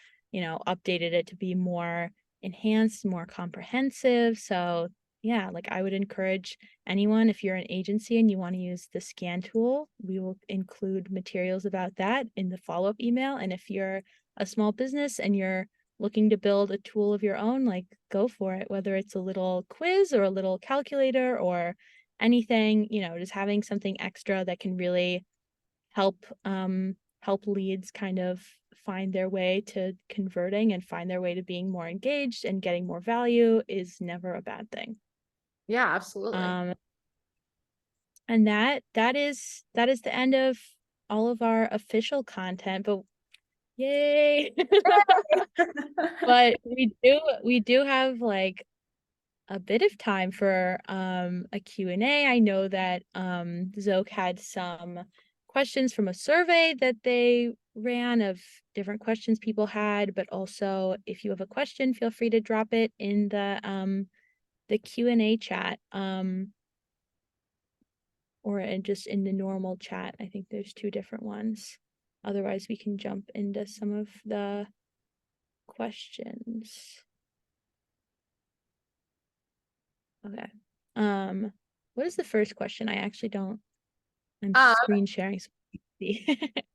updated it to be more enhanced, more comprehensive. So yeah, like I would encourage anyone, if you're an agency and you want to use the scan tool, we will include materials about that in the follow-up email. And if you're a small business and you're looking to build a tool of your own, like go for it, whether it's a little quiz or a little calculator or anything, just having something extra that can really help help leads kind of find their way to converting and find their way to being more engaged and getting more value is never a bad thing. Yeah, absolutely. And that is the end of all of our official content, but yay. But we do have like a bit of time for a Q&A. I know that Zoke had some questions from a survey that they ran of different questions people had, but also if you have a question, feel free to drop it in the Q&A chat, or just in the normal chat. I think there's two different ones. Otherwise, we can jump into some of the questions. Okay. What is the first question? I actually don't. I'm screen sharing. So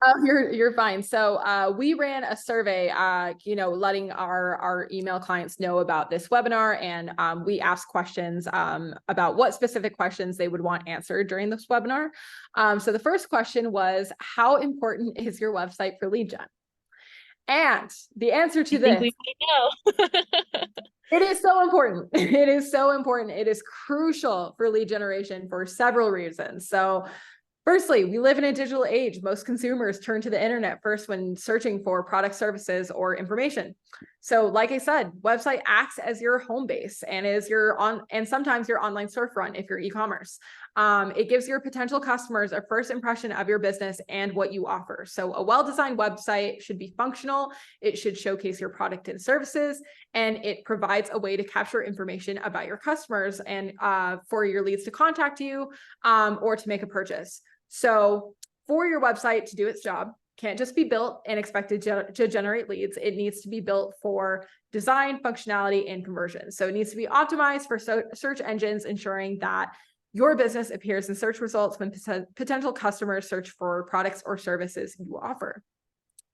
Oh, you're fine. So we ran a survey, letting our email clients know about this webinar, and we asked questions about what specific questions they would want answered during this webinar. So the first question was, how important is your website for lead gen? And the answer to this, we know. it is so important. It is so important. It is crucial for lead generation for several reasons. So firstly, we live in a digital age. Most consumers turn to the internet first when searching for products, services, or information. So like I said, website acts as your home base and and sometimes your online storefront if you're e-commerce. It gives your potential customers a first impression of your business and what you offer. So a well-designed website should be functional. It should showcase your product and services, and it provides a way to capture information about your customers and for your leads to contact you or to make a purchase. So for your website to do its job, can't just be built and expected to generate leads. It needs to be built for design, functionality, and conversion. So it needs to be optimized for search engines, ensuring that your business appears in search results when potential customers search for products or services you offer.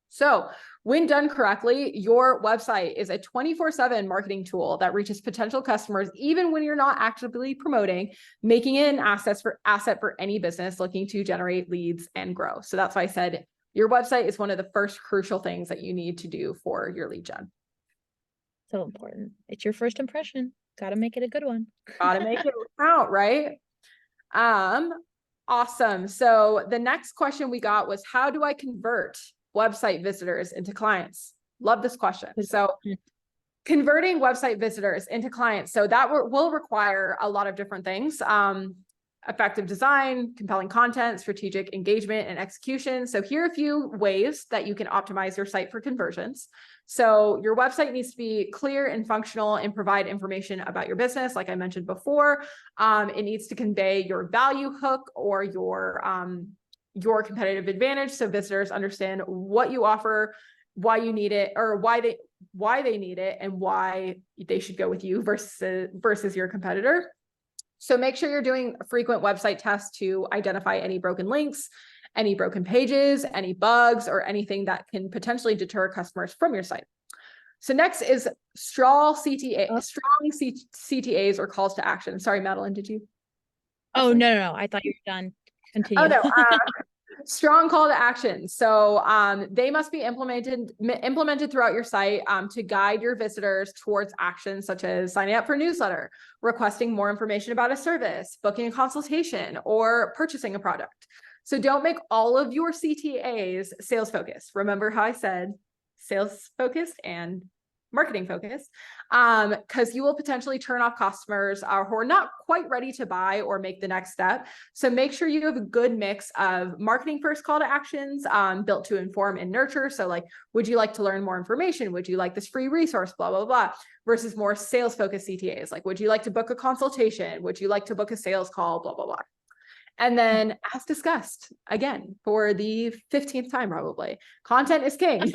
So when done correctly, your website is a 24/7 marketing tool that reaches potential customers, even when you're not actively promoting, making it an asset for any business looking to generate leads and grow. So that's why I said your website is one of the first crucial things that you need to do for your lead gen. So important. It's your first impression. Got to make it a good one. Got to make it count, right? Awesome. So the next question we got was, how do I convert website visitors into clients? Love this question. So converting website visitors into clients. So that will require a lot of different things. Effective design, compelling content, strategic engagement, and execution. So here are a few ways that you can optimize your site for conversions. So your website needs to be clear and functional and provide information about your business. Like I mentioned before, it needs to convey your value hook or your competitive advantage, so visitors understand what you offer, why you need it, or why they need it, and why they should go with you versus your competitor. So make sure you're doing frequent website tests to identify any broken links, any broken pages, any bugs, or anything that can potentially deter customers from your site. So next is strong CTAs or calls to action. Sorry, Madeline, did you? Oh, no. I thought you were done. Continue. Oh, no. Strong call to action. So they must be implemented throughout your site to guide your visitors towards actions such as signing up for a newsletter, requesting more information about a service, booking a consultation, or purchasing a product. So don't make all of your CTAs sales focused. Remember how I said sales focused and marketing focused, because you will potentially turn off customers who are not quite ready to buy or make the next step. So make sure you have a good mix of marketing first call to actions, built to inform and nurture. So like, would you like to learn more information? Would you like this free resource, blah, blah, blah, versus more sales focused CTAs. Like, would you like to book a consultation? Would you like to book a sales call, blah, blah, blah. And then, as discussed, again, for the 15th time, probably, content is king.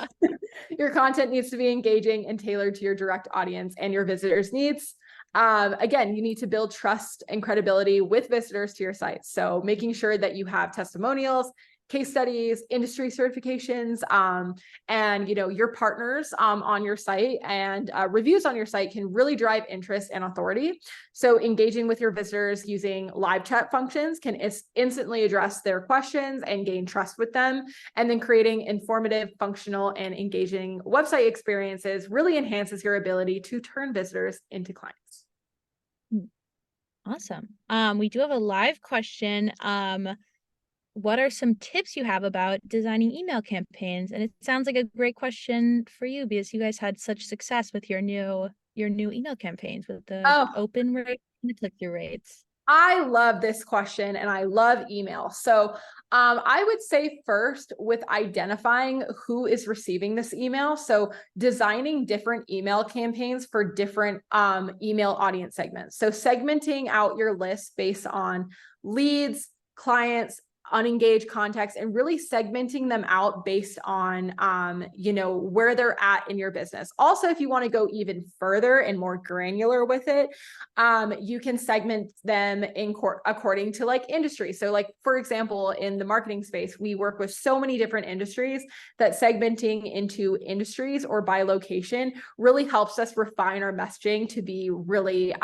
Your content needs to be engaging and tailored to your direct audience and your visitors' needs. Again, you need to build trust and credibility with visitors to your site. So making sure that you have testimonials, case studies, industry certifications, and your partners on your site and reviews on your site can really drive interest and authority. So engaging with your visitors using live chat functions can instantly address their questions and gain trust with them. And then creating informative, functional, and engaging website experiences really enhances your ability to turn visitors into clients. Awesome. We do have a live question. What are some tips you have about designing email campaigns? And it sounds like a great question for you because you guys had such success with your new email campaigns with the open rate and the click-through rates. I love this question and I love email. So I would say first with identifying who is receiving this email. So designing different email campaigns for different email audience segments. So segmenting out your list based on leads, clients, unengaged contacts, and really segmenting them out based on where they're at in your business. Also, if you want to go even further and more granular with it, you can segment them according to like industry. So like, for example, in the marketing space, we work with so many different industries that segmenting into industries or by location really helps us refine our messaging to be really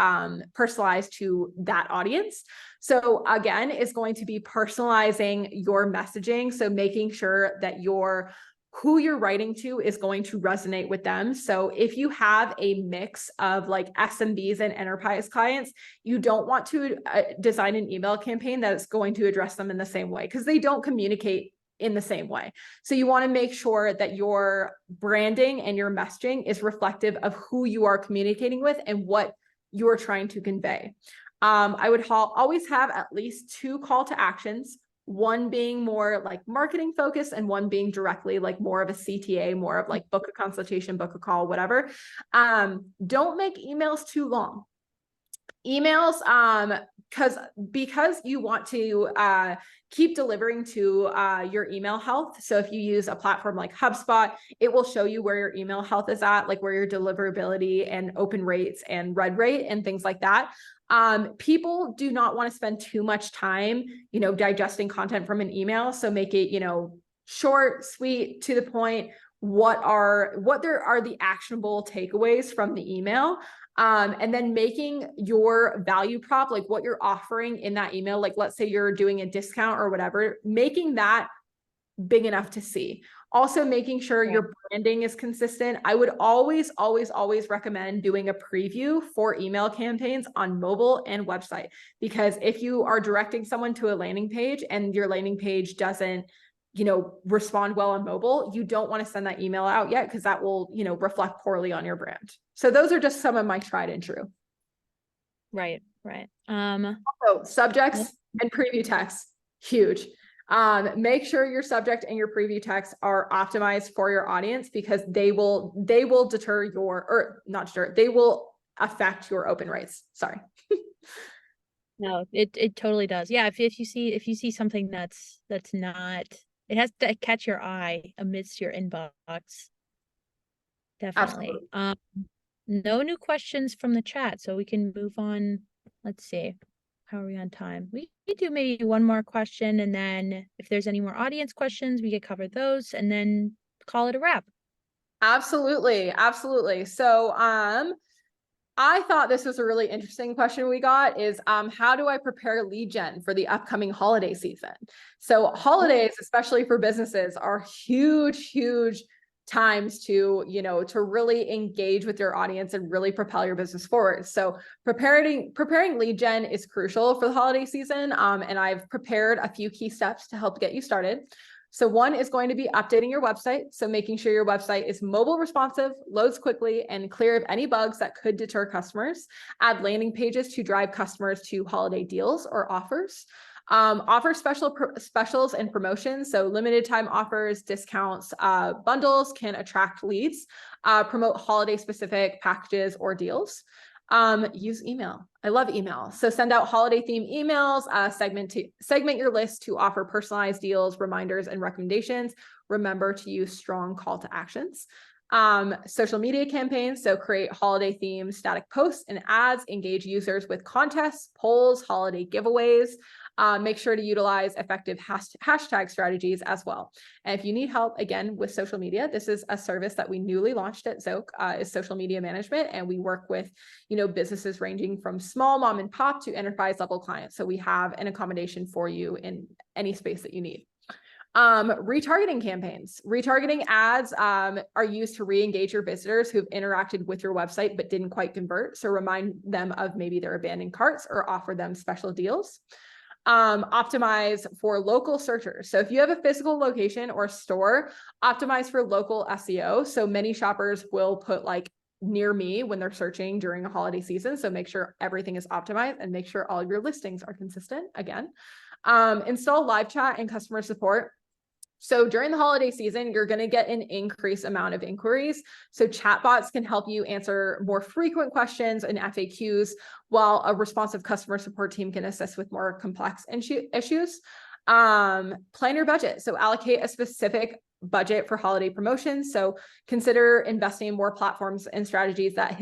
personalized to that audience. So again, it's going to be personalizing your messaging. So making sure that who you're writing to is going to resonate with them. So if you have a mix of like SMBs and enterprise clients, you don't want to design an email campaign that's going to address them in the same way because they don't communicate in the same way. So you want to make sure that your branding and your messaging is reflective of who you are communicating with and what you're trying to convey. I would always have at least 2 call to actions, one being more like marketing focused and one being directly like more of a CTA, more of like book a consultation, book a call, whatever. Don't make emails too long. Emails, because you want to keep delivering to your email health. So if you use a platform like HubSpot, it will show you where your email health is at, like where your deliverability and open rates and read rate and things like that. People do not want to spend too much time, digesting content from an email. So make it, short, sweet, to the point. What there are the actionable takeaways from the email. And then making your value prop, like what you're offering in that email, like let's say you're doing a discount or whatever, making that big enough to see. Also making sure your branding is consistent. I would always, always, always recommend doing a preview for email campaigns on mobile and website, because if you are directing someone to a landing page and your landing page doesn't respond well on mobile, you don't want to send that email out yet because that will, reflect poorly on your brand. So those are just some of my tried and true. Right. Also, subjects and preview text, huge. Make sure your subject and your preview text are optimized for your audience because they will they will affect your open rates. Sorry. No, it totally does. Yeah. If you see something that's not, it has to catch your eye amidst your inbox. Definitely. Absolutely. No new questions from the chat, so we can move on. Let's see. How are we on time? We do maybe one more question, and then if there's any more audience questions, we could cover those and then call it a wrap. Absolutely. So I thought this was a really interesting question we got is how do I prepare lead gen for the upcoming holiday season? So holidays, especially for businesses, are huge times to, to really engage with your audience and really propel your business forward. So preparing lead gen is crucial for the holiday season. And I've prepared a few key steps to help get you started. So one is going to be updating your website. So making sure your website is mobile responsive, loads quickly, and clear of any bugs that could deter customers. Add landing pages to drive customers to holiday deals or offers. Offer specials and promotions. So limited time offers, discounts, bundles can attract leads. Promote holiday specific packages or deals. Use email. I love email. So send out holiday theme emails, segment your list to offer personalized deals, reminders, and recommendations. Remember to use strong call to actions. Social media campaigns. So create holiday themed static posts and ads, engage users with contests, polls, holiday giveaways. Make sure to utilize effective hashtag strategies as well. And if you need help, again, with social media, this is a service that we newly launched at Zoek, is social media management. And we work with, businesses ranging from small mom and pop to enterprise level clients. So we have an accommodation for you in any space that you need. Retargeting campaigns. Retargeting ads are used to re-engage your visitors who've interacted with your website but didn't quite convert. So remind them of maybe their abandoned carts or offer them special deals. Optimize for local searchers. So if you have a physical location or store, optimize for local SEO. So many shoppers will put like near me when they're searching during a holiday season. So make sure everything is optimized and make sure all of your listings are consistent again. Install live chat and customer support. So during the holiday season, you're going to get an increased amount of inquiries. So chatbots can help you answer more frequent questions and FAQs, while a responsive customer support team can assist with more complex issues. Plan your budget. So allocate a specific budget for holiday promotions. So consider investing in more platforms and strategies that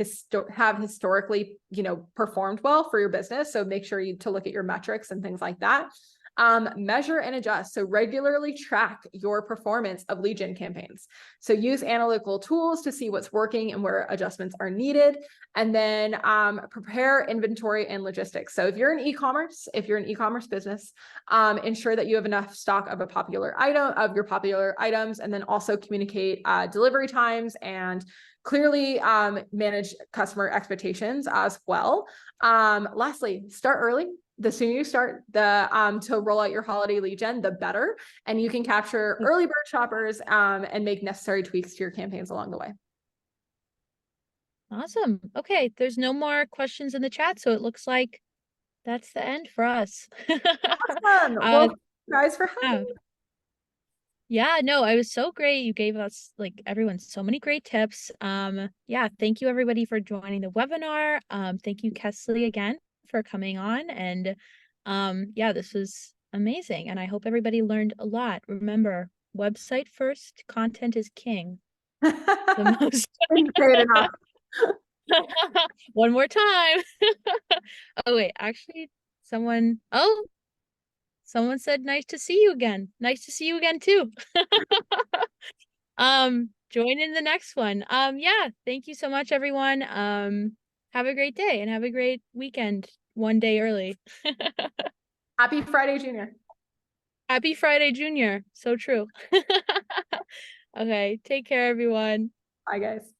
have historically, performed well for your business. So make sure to look at your metrics and things like that. Measure and adjust. So regularly track your performance of lead gen campaigns. So use analytical tools to see what's working and where adjustments are needed. And then prepare inventory and logistics. So if you're an e-commerce business, ensure that you have enough stock of your popular items, and then also communicate delivery times and clearly manage customer expectations as well. Lastly, start early. The sooner you start to roll out your holiday lead gen, the better. And you can capture early bird shoppers and make necessary tweaks to your campaigns along the way. Awesome. Okay, there's no more questions in the chat, so it looks like that's the end for us. Awesome. Well, guys, for having me. Yeah, no, it was so great. You gave us, like, everyone, so many great tips. Yeah, thank you everybody for joining the webinar. Thank you, Kesley, again for coming on. And yeah, this was amazing. And I hope everybody learned a lot. Remember, website first, content is king. The most Say it enough. One more time. Oh wait, actually someone said nice to see you again. Nice to see you again too. Join in the next one. Yeah, thank you so much, everyone. Have a great day and have a great weekend one day early. Happy Friday, Junior. Happy Friday, Junior. So true. Okay, take care, everyone. Bye, guys.